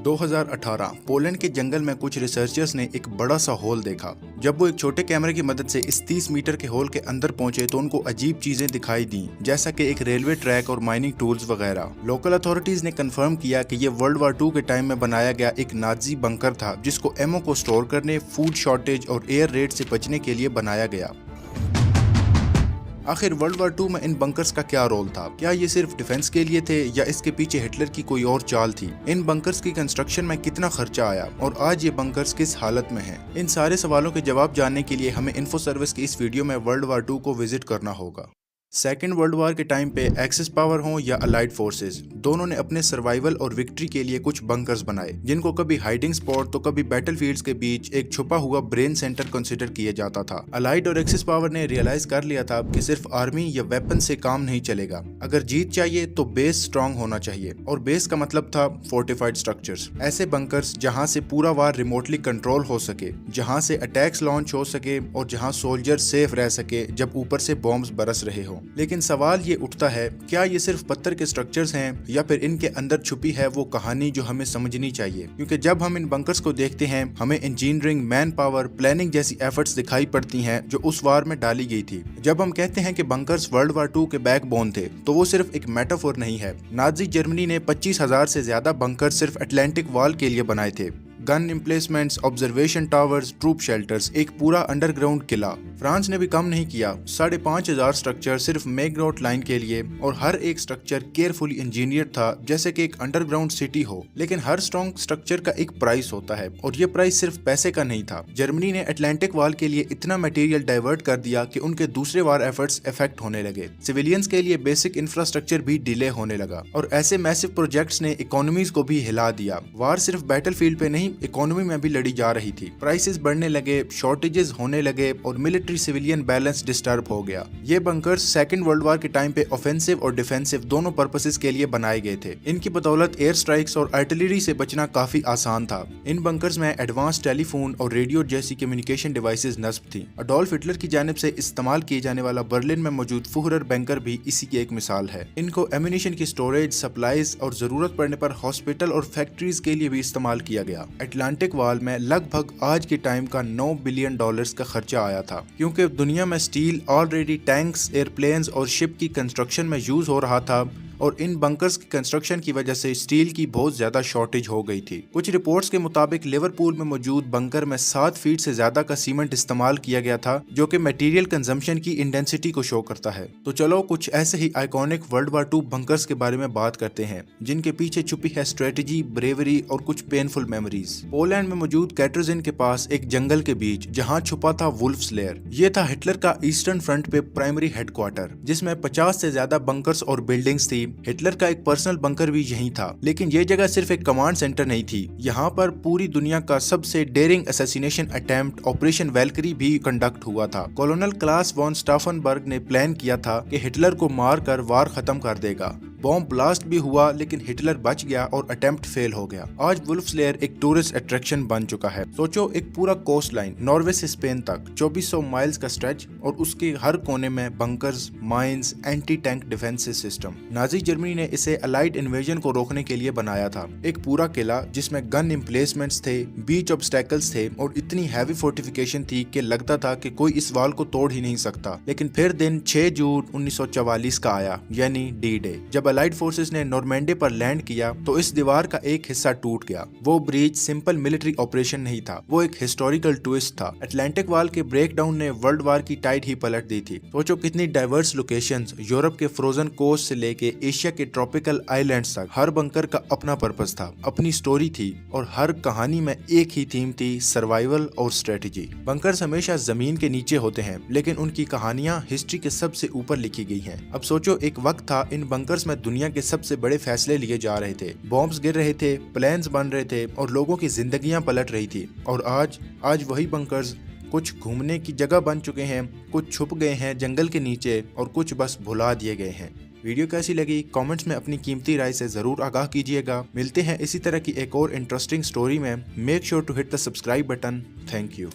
2018 Poland के जंगल में कुछ रिसर्चर्स ने एक बड़ा सा होल देखा। जब वो एक छोटे कैमरे की मदद से इस 30 मीटर के होल के अंदर पहुंचे तो उनको अजीब चीजें दिखाई दी, जैसा कि एक रेलवे ट्रैक और माइनिंग टूल्स वगैरह। लोकल अथॉरिटीज ने कंफर्म किया कि ये वर्ल्ड वार 2 के टाइम में बनाया गया एक नाजी बंकर था, जिसको एमओ को स्टोर करने, फूड शॉर्टेज और एयर रेड से बचने के लिए बनाया गया। आखिर वर्ल्ड वार 2 में इन बंकर्स का क्या रोल था? क्या ये सिर्फ डिफेंस के लिए थे या इसके पीछे हिटलर की कोई और चाल थी? इन बंकर्स की कंस्ट्रक्शन में कितना खर्चा आया और आज ये बंकर्स किस हालत में हैं? इन सारे सवालों के जवाब जानने के लिए हमें इन्फो सर्विस की इस वीडियो में वर्ल्ड वार 2 को विजिट करना होगा। सेकेंड वर्ल्ड वार के टाइम पे एक्सिस पावर हो या अलाइड फोर्सेस, दोनों ने अपने सर्वाइवल और विक्ट्री के लिए कुछ बंकर्स बनाए, जिनको कभी हाइडिंग स्पॉट तो कभी बैटलफील्ड्स के बीच एक छुपा हुआ ब्रेन सेंटर कंसिडर किया जाता था। अलाइड और एक्सिस पावर ने रियलाइज कर लिया था कि सिर्फ आर्मी या वेपन से काम नहीं चलेगा। अगर जीत चाहिए तो बेस स्ट्रांग होना चाहिए, और बेस का मतलब था फोर्टिफाइड स्ट्रक्चर्स, ऐसे बंकर्स जहां से पूरा वार रिमोटली कंट्रोल हो सके, जहां से अटैक्स लॉन्च हो सके और जहां सोल्जर सेफ रह सके जब ऊपर से बॉम्ब्स बरस रहे हो। लेकिन सवाल ये उठता है, क्या ये सिर्फ पत्थर के स्ट्रक्चर्स हैं या फिर इनके अंदर छुपी है वो कहानी जो हमें समझनी चाहिए? क्योंकि जब हम इन बंकर्स को देखते हैं, हमें इंजीनियरिंग, मैन पावर, प्लानिंग जैसी एफर्ट्स दिखाई पड़ती हैं जो उस वार में डाली गई थी। जब हम कहते हैं कि बंकर्स वर्ल्ड वार 2 के बैकबोन थे, तो वो सिर्फ एक मेटाफोर नहीं है। नाजी जर्मनी ने 25,000 से ज्यादा बंकर सिर्फ अटलांटिक वॉल के लिए बनाए थे। Gun emplacements, observation towers, troop shelters, एक पूरा अंडरग्राउंड किला। फ्रांस ने भी कम नहीं किया, 5,500 स्ट्रक्चर सिर्फ मैग्नोट लाइन के लिए, और हर एक स्ट्रक्चर केयरफुली इंजीनियर था जैसे कि एक अंडरग्राउंड सिटी हो। लेकिन हर स्ट्रॉन्ग स्ट्रक्चर का एक प्राइस होता है, और ये प्राइस सिर्फ पैसे का नहीं था। जर्मनी ने अटलांटिक वॉल के लिए इतना मटेरियल डाइवर्ट कर दिया कि उनके दूसरे वार एफर्ट्स इफेक्ट होने लगे। सिविलियंस के लिए बेसिक इंफ्रास्ट्रक्चर भी डिले होने लगा, और ऐसे मैसिव प्रोजेक्ट्स ने इकोनॉमीज को भी हिला दिया। वार सिर्फ बैटलफील्ड पे नहीं, इकोनॉमी में भी लड़ी जा रही थी। प्राइसेस बढ़ने लगे, शॉर्टेजेस होने लगे और मिलिट्री सिविलियन बैलेंस डिस्टर्ब हो गया। ये बंकर्स सेकंड वर्ल्ड वार के टाइम पे ऑफेंसिव और डिफेंसिव दोनों पर्पसेस के लिए बनाए गए थे। इनकी बदौलत एयर स्ट्राइक्स और आर्टिलरी से बचना काफी आसान था। इन बंकर्स में एडवांस टेलीफोन और रेडियो जैसी कम्युनिकेशन डिवाइसेस नस्ब थी। अडोल्फ हिटलर की जानिब से इस्तेमाल किए जाने वाला बर्लिन में मौजूद फुहरर बंकर भी इसी की एक मिसाल है। इनको एम्यूनिशन की स्टोरेज, सप्लाईज और जरूरत पड़ने पर हॉस्पिटल और फैक्ट्रीज के लिए भी इस्तेमाल किया गया। अटलांटिक वॉल में लगभग आज के टाइम का $9 बिलियन का खर्चा आया था, क्योंकि दुनिया में स्टील ऑलरेडी टैंक्स, एयरप्लेन्स और शिप की कंस्ट्रक्शन में यूज हो रहा था, और इन बंकर्स की कंस्ट्रक्शन की वजह से स्टील की बहुत ज्यादा शॉर्टेज हो गई थी। कुछ रिपोर्ट्स के मुताबिक लिवरपूल में मौजूद बंकर में 7 फीट से ज्यादा का सीमेंट इस्तेमाल किया गया था, जो कि मटेरियल कंजम्पशन की इंटेंसिटी को शो करता है। तो चलो कुछ ऐसे ही आइकॉनिक वर्ल्ड वार 2 बंकर्स के बारे में बात करते हैं, जिनके पीछे छुपी है स्ट्रेटेजी, ब्रेवरी और कुछ पेनफुल मेमोरीज। पोलैंड में मौजूद कैटरजिन के पास एक जंगल के बीच जहाँ छुपा था वुल्फ्स लेयर। ये था हिटलर का ईस्टर्न फ्रंट पे प्राइमरी हेडक्वार्टर, जिसमें 50 से ज्यादा बंकर्स और बिल्डिंग्स थी। हिटलर का एक पर्सनल बंकर भी यहीं था। लेकिन ये जगह सिर्फ एक कमांड सेंटर नहीं थी, यहाँ पर पूरी दुनिया का सबसे daring assassination attempt operation Valkyrie भी कंडक्ट हुआ था। कॉलोनल क्लास वॉन स्टाफनबर्ग ने प्लान किया था कि हिटलर को मारकर वार खत्म कर देगा। बॉम्ब ब्लास्ट भी हुआ, लेकिन हिटलर बच गया और अटेम्प्ट फेल हो गया। आज वुल्फ्स लेयर एक टूरिस्ट अट्रैक्शन बन चुका है। सोचो, एक पूरा कोस्ट लाइन नॉर्वे से स्पेन तक 2400 माइल्स का स्ट्रेच, और उसके हर कोने में bunkers, mines, anti tank defence system. Nazi Germany ने इसे अलाइड इन्वेजन को रोकने के लिए बनाया था। एक पूरा किला जिसमें गन एम्प्लेसमेंट्स थे, बीच ऑब्स्टेकल्स थे और इतनी हैवी फोर्टिफिकेशन थी कि लगता था कि कोई इस वाल को तोड़ ही नहीं सकता। लेकिन फिर दिन 6 जून 1944 का आया, यानी डी डे। जब अलाइड फोर्सेस ने नॉर्मैंडी पर लैंड किया तो इस दीवार का एक हिस्सा टूट गया। वो ब्रीच सिंपल मिलिट्री ऑपरेशन नहीं था, वो एक हिस्टोरिकल ट्विस्ट था। अटलांटिक वॉल के ब्रेकडाउन ने वर्ल्ड वार की टाइड ही पलट दी थी। सोचो कितनी डाइवर्स लोकेशंस, यूरोप के फ्रोजन कोस्ट से लेके एशिया के ट्रॉपिकल आइलैंड्स तक। हर बंकर का अपना पर्पस था, अपनी स्टोरी थी, और हर कहानी में एक ही थीम थी, सर्वाइवल और स्ट्रेटेजी। बंकर्स हमेशा जमीन के नीचे होते हैं, लेकिन उनकी कहानियां हिस्ट्री के सबसे ऊपर लिखी गई हैं। अब सोचो, एक वक्त था इन बंकर्स में दुनिया के सबसे बड़े फैसले लिए जा रहे थे, बॉम्ब्स गिर रहे थे, प्लेन्स बन रहे थे और लोगों की जिंदगियां पलट रही थी। और आज वही बंकर्स कुछ घूमने की जगह बन चुके हैं, कुछ छुप गए हैं जंगल के नीचे और कुछ बस भुला दिए गए हैं। वीडियो कैसी लगी कमेंट्स में अपनी कीमती राय से जरूर आगाह कीजिएगा। मिलते हैं इसी तरह की एक और इंटरेस्टिंग स्टोरी में। Make sure to hit the subscribe button. Thank you.